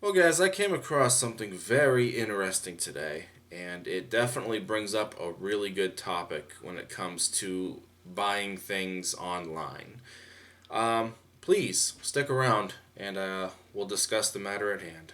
Well, guys, I came across something very interesting today, and it definitely brings up a really good topic when it comes to buying things online. Please stick around, and we'll discuss the matter at hand.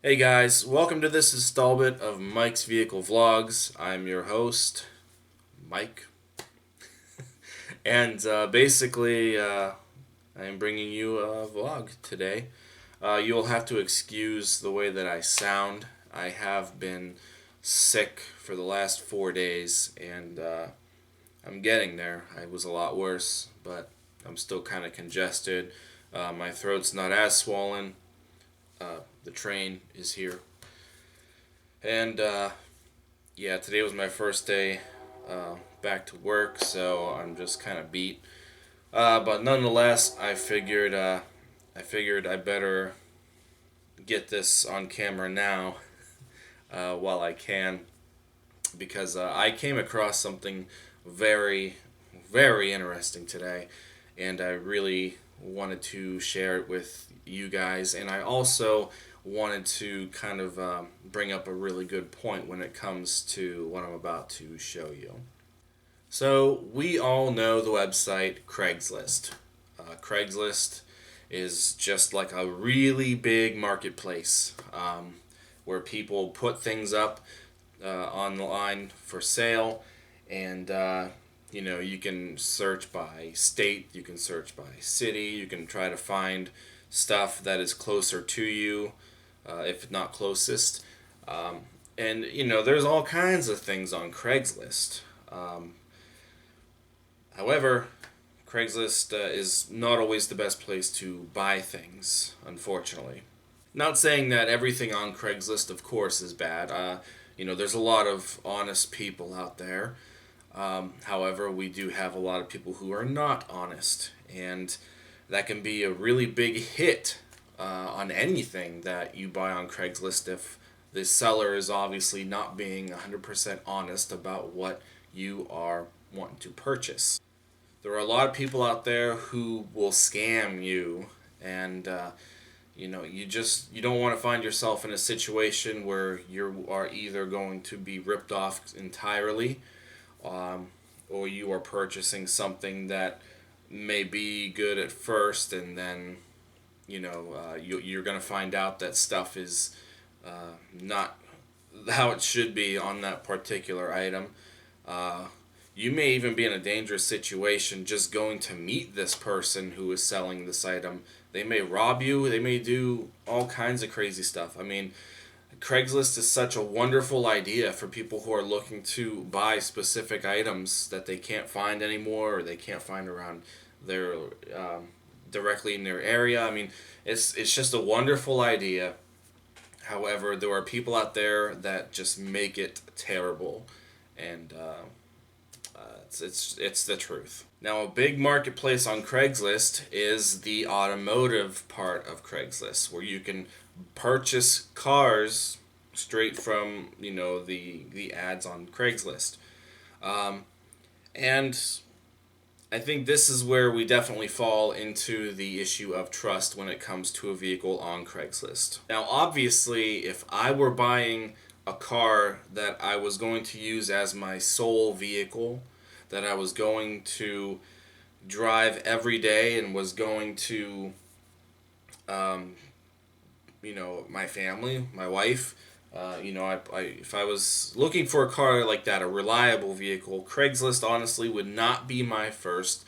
Hey guys, welcome to this installment of Mike's Vehicle Vlogs. I'm your host, Mike, and I am bringing you a vlog today. You'll have to excuse the way that I sound. I have been sick for the last 4 days, and I'm getting there. I was a lot worse, but I'm still kind of congested. My throat's not as swollen. The train is here. And yeah, today was my first day back to work, so I'm just kind of beat. But nonetheless, I figured I better get this on camera now while I can, because I came across something very, very interesting today, and I really wanted to share it with you guys. And I also wanted to kind of bring up a really good point when it comes to what I'm about to show you. So, we all know the website Craigslist. Craigslist is just like a really big marketplace where people put things up online for sale, and you can search by state, you can search by city, you can try to find stuff that is closer to you, if not closest. And there's all kinds of things on Craigslist. However, Craigslist is not always the best place to buy things, unfortunately. Not saying that everything on Craigslist, of course, is bad. There's a lot of honest people out there. However, we do have a lot of people who are not honest, and that can be a really big hit on anything that you buy on Craigslist if the seller is obviously not being 100% honest about what you are wanting to purchase. There are a lot of people out there who will scam you, and you don't want to find yourself in a situation where you are either going to be ripped off entirely, or you are purchasing something that may be good at first, and then you're going to find out that stuff is not how it should be on that particular item. You may even be in a dangerous situation just going to meet this person who is selling this item. They may rob you, they may do all kinds of crazy stuff. I mean, Craigslist is such a wonderful idea for people who are looking to buy specific items that they can't find anymore, or they can't find around their directly in their area. I mean, it's just a wonderful idea. However, there are people out there that just make it terrible, and it's the truth. Now, a big marketplace on Craigslist is the automotive part of Craigslist, where you can purchase cars straight from the ads on Craigslist, and I think this is where we definitely fall into the issue of trust when it comes to a vehicle on Craigslist. Now, obviously, if I were buying a car that I was going to use as my sole vehicle, that I was going to drive every day and was going to, my family, my wife, if I was looking for a car like that, a reliable vehicle, Craigslist honestly would not be my first,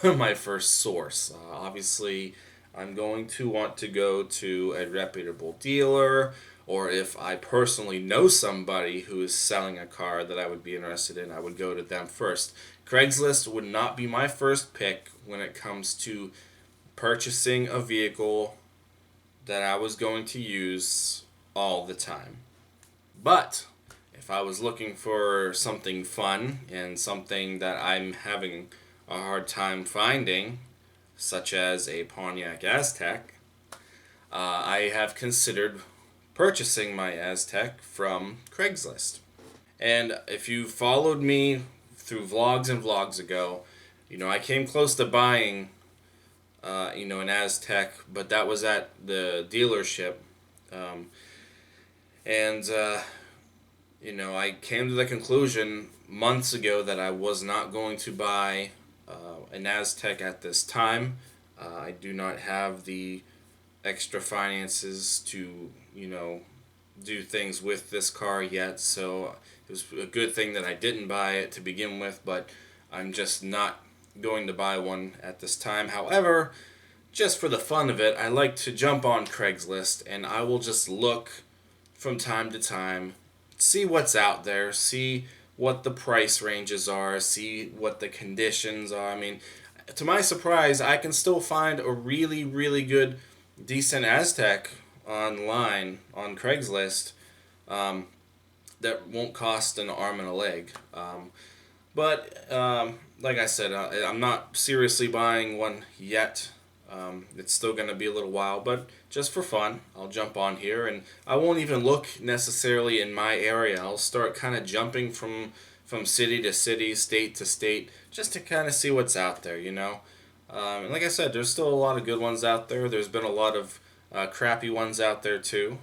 my first source. Obviously, I'm going to want to go to a reputable dealer, or if I personally know somebody who is selling a car that I would be interested in, I would go to them first. Craigslist would not be my first pick when it comes to purchasing a vehicle that I was going to use all the time. But if I was looking for something fun and something that I'm having a hard time finding, such as a Pontiac Aztek, I have considered purchasing my Aztek from Craigslist. And if you followed me through vlogs and vlogs ago, I came close to buying, an Aztec, but that was at the dealership. Um, and, I came to the conclusion months ago that I was not going to buy an Aztec at this time. I do not have the extra finances to, do things with this car yet, so it was a good thing that I didn't buy it to begin with, but I'm just not going to buy one at this time. However, just for the fun of it, I like to jump on Craigslist and I will just look from time to time, see what's out there, see what the price ranges are, see what the conditions are. I mean, to my surprise, I can still find a really, really good, decent Aztec online on Craigslist that won't cost an arm and a leg. But like I said, I'm not seriously buying one yet. It's still going to be a little while, but just for fun, I'll jump on here, and I won't even look necessarily in my area. I'll start kind of jumping from city to city, state to state, just to kind of see what's out there, And like I said, there's still a lot of good ones out there. There's been a lot of crappy ones out there too.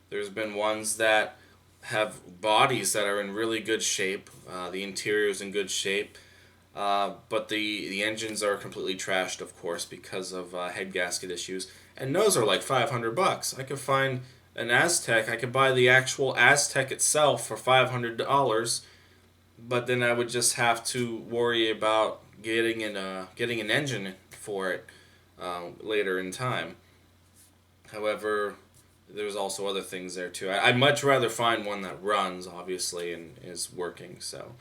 There's been ones that have bodies that are in really good shape. The interior is in good shape. But the engines are completely trashed, of course, because of head gasket issues. And those are like $500. I could find an Aztec. I could buy the actual Aztec itself for $500, but then I would just have to worry about getting an engine for it later in time. However, there's also other things there too. I'd much rather find one that runs, obviously, and is working. So.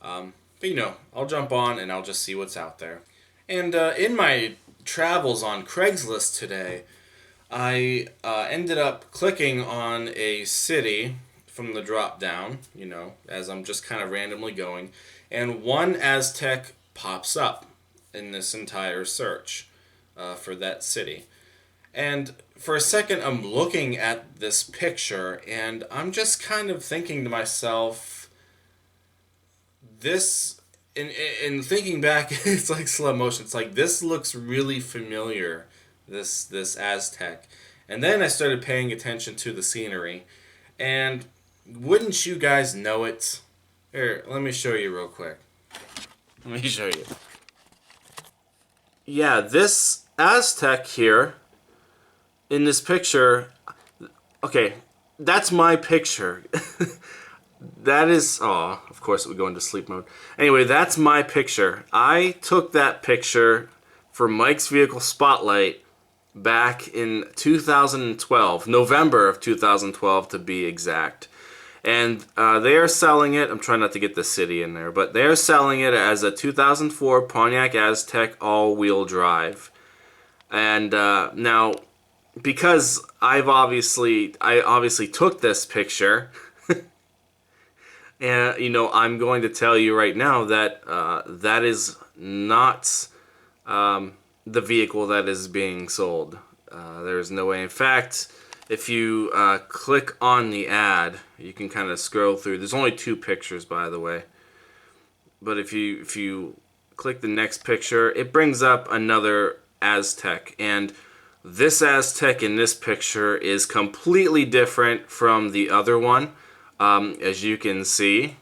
But I'll jump on and I'll just see what's out there. And in my travels on Craigslist today, I ended up clicking on a city from the drop down, as I'm just kind of randomly going, and one Aztec pops up in this entire search for that city. And for a second, I'm looking at this picture and I'm just kind of thinking to myself, this, in thinking back, it's like slow motion. It's like, this looks really familiar, this Aztec. And then I started paying attention to the scenery. And wouldn't you guys know it? Here, let me show you real quick. Let me show you. Yeah, this Aztec here, in this picture, okay, that's my picture. That is, oh, of course it would go into sleep mode. Anyway, that's my picture. I took that picture for Mike's Vehicle Spotlight back in 2012, November of 2012 to be exact. And they are selling it, I'm trying not to get the city in there, but they're selling it as a 2004 Pontiac Aztec all-wheel drive. And now, because I obviously took this picture, and, I'm going to tell you right now that that is not the vehicle that is being sold. There's no way. In fact, if you click on the ad, you can kind of scroll through. There's only 2 pictures, by the way. But if you click the next picture, it brings up another Aztec. And this Aztec in this picture is completely different from the other one. As you can see,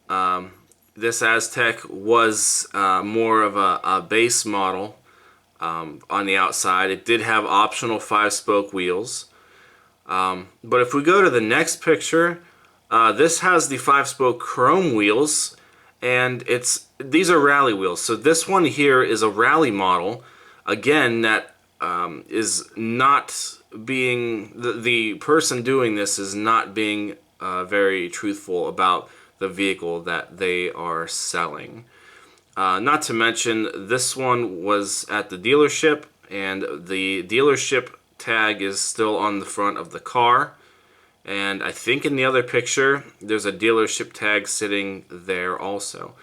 this Aztec was more of a base model on the outside. It did have optional 5-spoke wheels. But if we go to the next picture, this has the 5-spoke chrome wheels, and these are rally wheels. So this one here is a rally model, again, that is not being, the person doing this is not being very truthful about the vehicle that they are selling. Not to mention, this one was at the dealership, and the dealership tag is still on the front of the car. And I think in the other picture, there's a dealership tag sitting there also.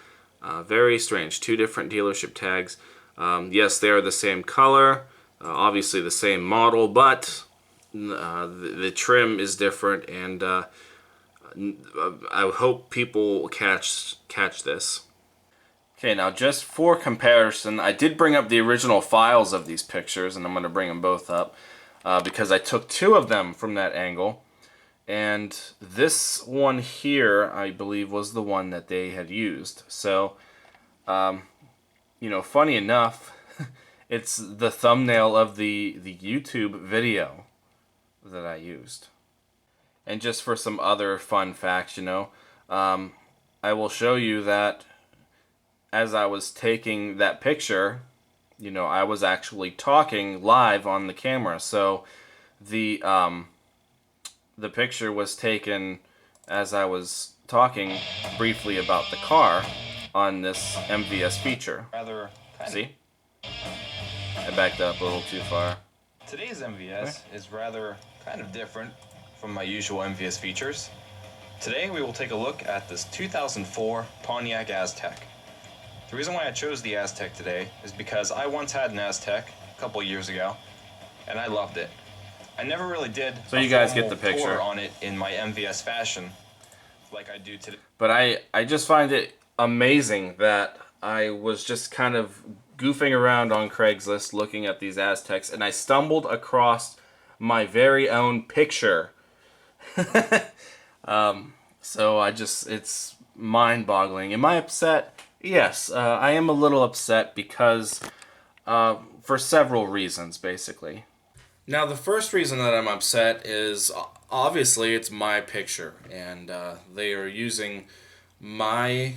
Very strange. 2 different dealership tags. Yes, they are the same color, obviously the same model, but the trim is different, and I hope people catch this. Okay, now just for comparison, I did bring up the original files of these pictures, and I'm going to bring them both up because I took 2 of them from that angle. And this one here, I believe, was the one that they had used. So, you know, funny enough, it's the thumbnail of the YouTube video that I used. And just for some other fun facts, you know, I will show you that as I was taking that picture, you know, I was actually talking live on the camera. So the picture was taken as I was talking briefly about the car on this MVS feature. See? I backed up a little too far. Today's MVS is rather kind of different from my usual MVS features. Today we will take a look at this 2004 Pontiac Aztek. The reason why I chose the Aztek today is because I once had an Aztek a couple years ago, and I loved it. I never really did so you guys get the picture on it in my MVS fashion like I do today. But I just find it amazing that I was just kind of goofing around on Craigslist looking at these Azteks, and I stumbled across my very own picture. So it's mind-boggling. Am I upset? Yes, I am a little upset because for several reasons, basically. Now, the first reason that I'm upset is obviously it's my picture, and they are using my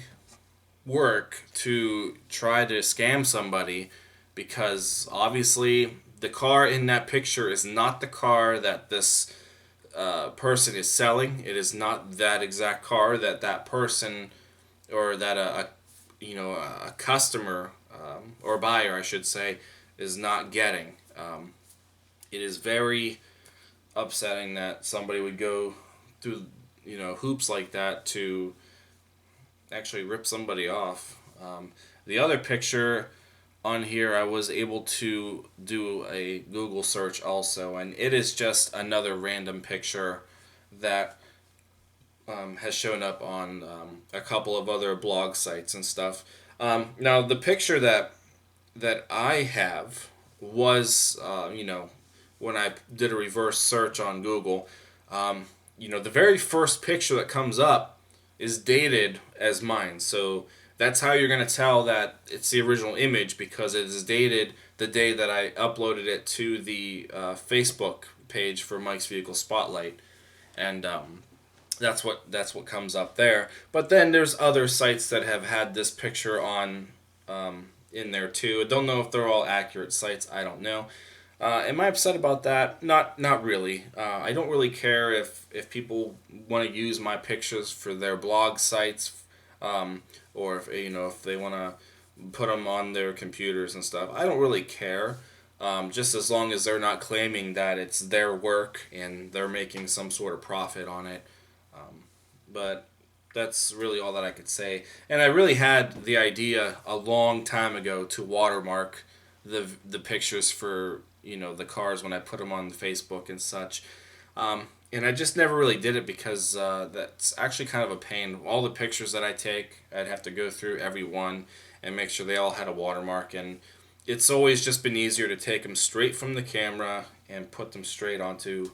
work to try to scam somebody because obviously the car in that picture is not the car that this person is selling. It is not that exact car that that person or that a customer or buyer, I should say, is not getting. It is very upsetting that somebody would go through, hoops like that to actually rip somebody off. The other picture on here, I was able to do a Google search also, and it is just another random picture that has shown up on a couple of other blog sites and stuff. Now, the picture that I have was, when I did a reverse search on Google, the very first picture that comes up is dated as mine. So that's how you're going to tell that it's the original image, because it is dated the day that I uploaded it to the Facebook page for Mike's Vehicle Spotlight. And that's what comes up there. But then there's other sites that have had this picture on in there too. I don't know if they're all accurate sites. I don't know. Am I upset about that? Not really. I don't really care if people want to use my pictures for their blog sites, or if they want to put them on their computers and stuff. I don't really care. Just as long as they're not claiming that it's their work and they're making some sort of profit on it. But that's really all that I could say. And I really had the idea a long time ago to watermark the pictures for the cars when I put them on Facebook and such. And I just never really did it because that's actually kind of a pain. All the pictures that I take, I'd have to go through every one and make sure they all had a watermark. And it's always just been easier to take them straight from the camera and put them straight onto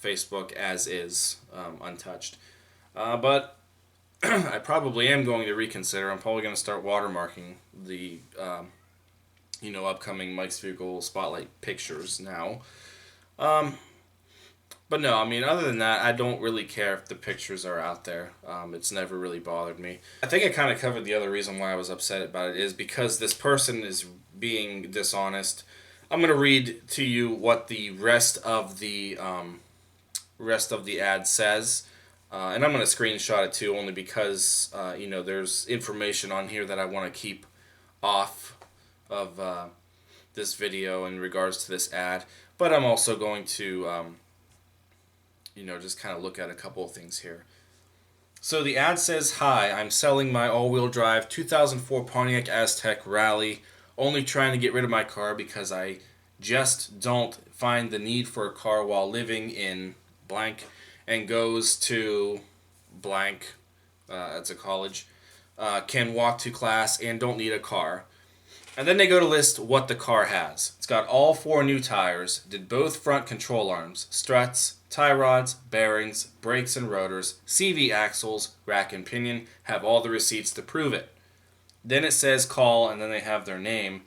Facebook as is, untouched. But I probably am going to reconsider. I'm probably going to start watermarking the upcoming Mike's Vehicle Spotlight pictures now. But no, I mean, other than that, I don't really care if the pictures are out there. It's never really bothered me. I think I kind of covered the other reason why I was upset about it is because this person is being dishonest. I'm going to read to you what the rest of the ad says. And I'm going to screenshot it too, only because, there's information on here that I want to keep off of this video in regards to this ad. But I'm also going to, just kind of look at a couple of things here. So the ad says, "Hi, I'm selling my all-wheel drive 2004 Pontiac Aztek Rally, only trying to get rid of my car because I just don't find the need for a car while living in blank," and goes to blank, it's a college. can walk to class and don't need a car. And then they go to list what the car has. It's got all 4 new tires, did both front control arms, struts, tie rods, bearings, brakes and rotors, CV axles, rack and pinion, have all the receipts to prove it. Then it says call, and then they have their name.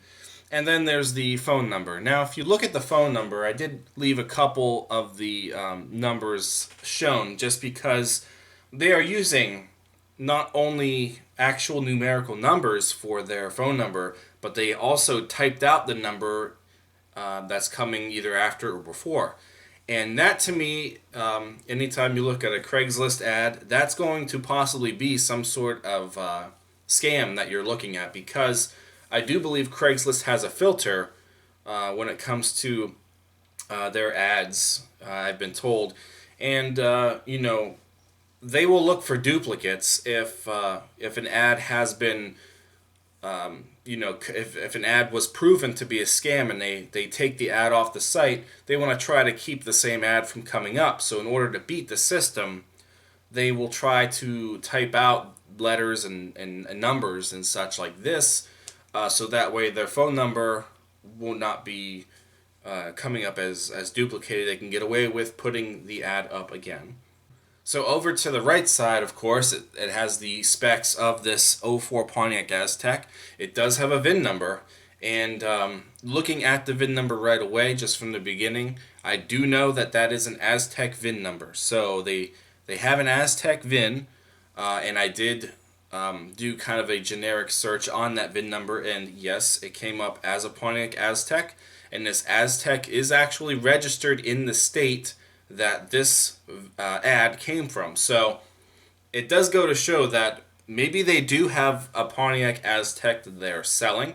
And then there's the phone number. Now, if you look at the phone number, I did leave a couple of the numbers shown just because they are using not only actual numerical numbers for their phone number, but they also typed out the number that's coming either after or before. And that, to me, anytime you look at a Craigslist ad, that's going to possibly be some sort of scam that you're looking at, because I do believe Craigslist has a filter when it comes to their ads, I've been told. And, they will look for duplicates if an ad has been, if an ad was proven to be a scam and they take the ad off the site, they want to try to keep the same ad from coming up. So in order to beat the system, they will try to type out letters and numbers and such like this, so that way their phone number will not be coming up as duplicated. They can get away with putting the ad up again. So over to the right side, of course, it has the specs of this '04 Pontiac Aztek. It does have a VIN number, and looking at the VIN number right away, just from the beginning, I do know that is an Aztek VIN number. So they have an Aztek VIN, and I did do kind of a generic search on that VIN number, and yes, it came up as a Pontiac Aztek, and this Aztek is actually registered in the state that this ad came from. So it does go to show that maybe they do have a Pontiac Aztek that they're selling.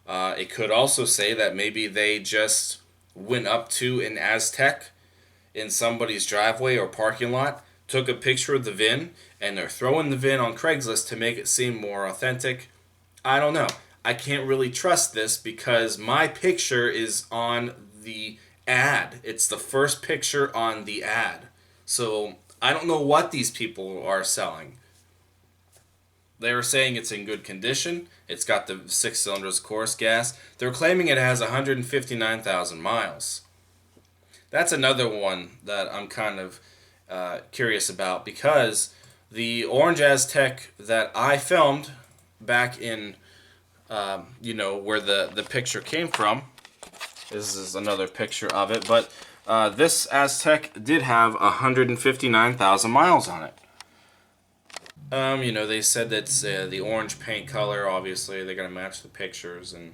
It could also say that maybe they just went up to an Aztek in somebody's driveway or parking lot, took a picture of the VIN, and they're throwing the VIN on Craigslist to make it seem more authentic. I don't know. I can't really trust this because my picture is on the ad. It's the first picture on the ad. So I don't know what these people are selling. They're saying it's in good condition. It's got the 6 cylinders, of course, gas. They're claiming it has 159,000 miles. That's another one that I'm kind of curious about, because the orange Aztek that I filmed back in, where the picture came from, this is another picture of it, but this Aztek did have 159,000 miles on it. They said that's the orange paint color. Obviously, they're gonna match the pictures and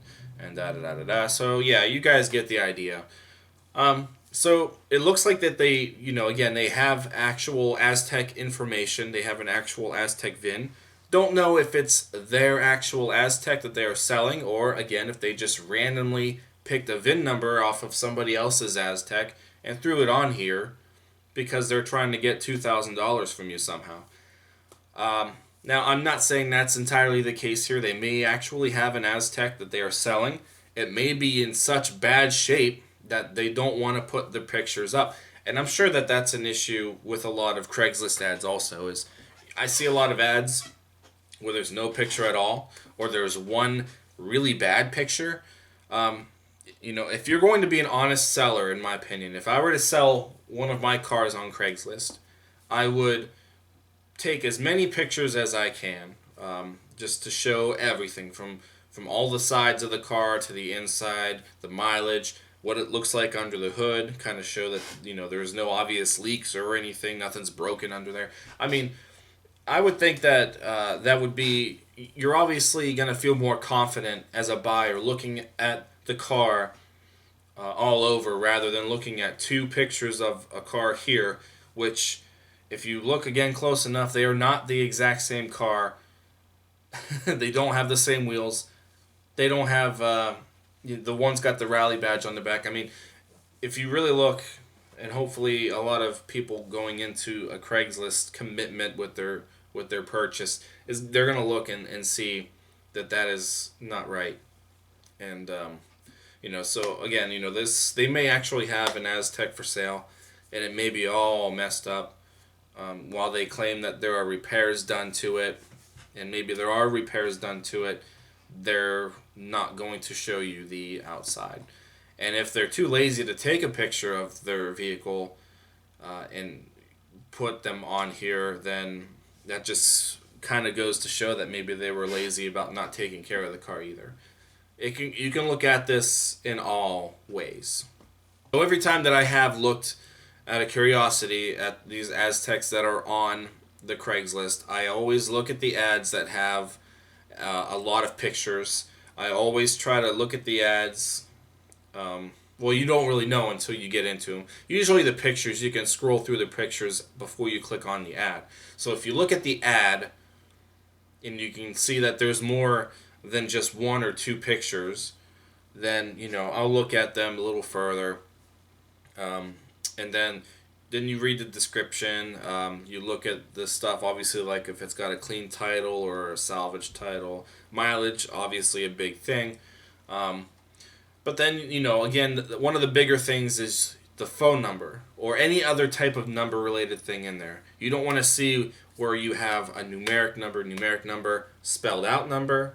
da. So yeah, you guys get the idea. So it looks like that they, again, they have actual Aztek information. They have an actual Aztek VIN. Don't know if it's their actual Aztek that they are selling, or again, if they just randomly picked a VIN number off of somebody else's Aztek and threw it on here because they're trying to get $2,000 from you somehow. Now, I'm not saying that's entirely the case here. They may actually have an Aztek that they are selling. It may be in such bad shape that they don't want to put the pictures up. And I'm sure that that's an issue with a lot of Craigslist ads also. Is I see a lot of ads where there's no picture at all, or there's one really bad picture. If you're going to be an honest seller, in my opinion, if I were to sell one of my cars on Craigslist, I would take as many pictures as I can, just to show everything from all the sides of the car to the inside, the mileage, what it looks like under the hood, kind of show that, there's no obvious leaks or anything, nothing's broken under there. I mean, I would think that that would be, you're obviously going to feel more confident as a buyer looking at the car all over, rather than looking at 2 pictures of a car here, which, if you look again close enough, they are not the exact same car. They don't have the same wheels. They don't have, the one's got the rally badge on the back. I mean, if you really look, and hopefully a lot of people going into a Craigslist commitment with their purchase, is they're going to look and see that is not right. And, so again, they may actually have an Aztek for sale, and it may be all messed up, while they claim that there are repairs done to it. and maybe there are repairs done to it, they're not going to show you the outside. And if they're too lazy to take a picture of their vehicle and put them on here, then that just kind of goes to show that maybe they were lazy about not taking care of the car either. You can look at this in all ways. So every time that I have looked out of curiosity at these Aztecs that are on the Craigslist, I always look at the ads that have a lot of pictures. I always try to look at the ads. Well, you don't really know until you get into them. Usually the pictures, you can scroll through the pictures before you click on the ad. So if you look at the ad and you can see that there's more than just one or two pictures, then, I'll look at them a little further. And then you read the description. You look at the stuff, obviously, like if it's got a clean title or a salvage title. Mileage, obviously a big thing. But then, again, one of the bigger things is the phone number or any other type of number related thing in there. You don't want to see where you have a numeric number, spelled out number,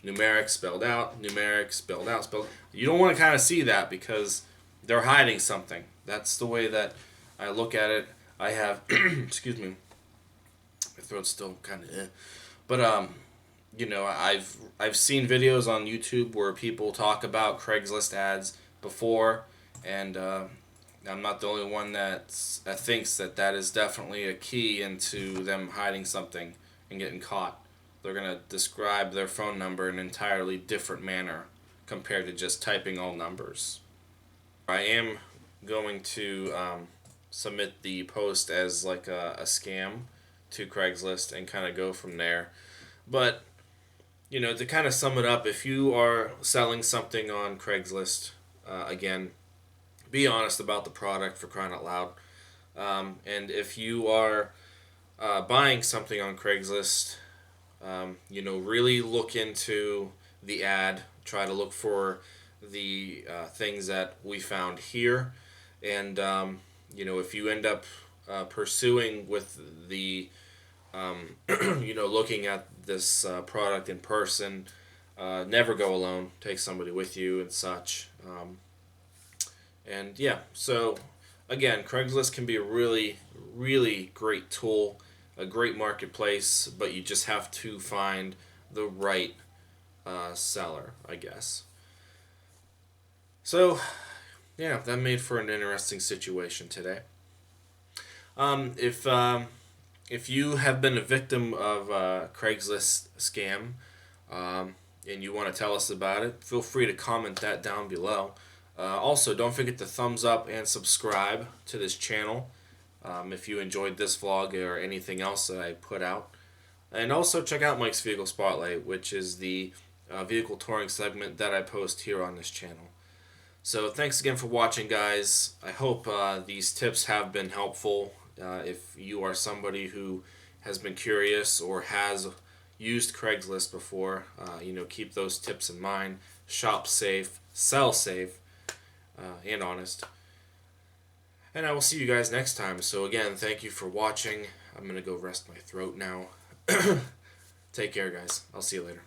numeric, spelled out, numeric, spelled out, spelled. You don't want to kind of see that because they're hiding something. That's the way that I look at it. I have, excuse me, my throat's still kind of but I've seen videos on YouTube where people talk about Craigslist ads before, and I'm not the only one that thinks that is definitely a key into them hiding something and getting caught. They're going to describe their phone number in an entirely different manner compared to just typing all numbers. I am going to submit the post as like a scam to Craigslist and kind of go from there. But, to kind of sum it up, if you are selling something on Craigslist, again, be honest about the product, for crying out loud. And if you are buying something on Craigslist, really look into the ad. Try to look for the things that we found here. And, if you end up pursuing with the, looking at this product in person, never go alone. Take somebody with you and such. And yeah, so again, Craigslist can be a really, really great tool, a great marketplace, but you just have to find the right seller, I guess. So, yeah, that made for an interesting situation today. If you have been a victim of a Craigslist scam, and you want to tell us about it, feel free to comment that down below. Also, don't forget to thumbs up and subscribe to this channel if you enjoyed this vlog or anything else that I put out. And also check out Mike's Vehicle Spotlight, which is the vehicle touring segment that I post here on this channel. So thanks again for watching, guys. I hope these tips have been helpful. If you are somebody who has been curious or has used Craigslist before, keep those tips in mind. Shop safe, sell safe, and honest. And I will see you guys next time. So again, thank you for watching. I'm going to go rest my throat now. Take care, guys. I'll see you later.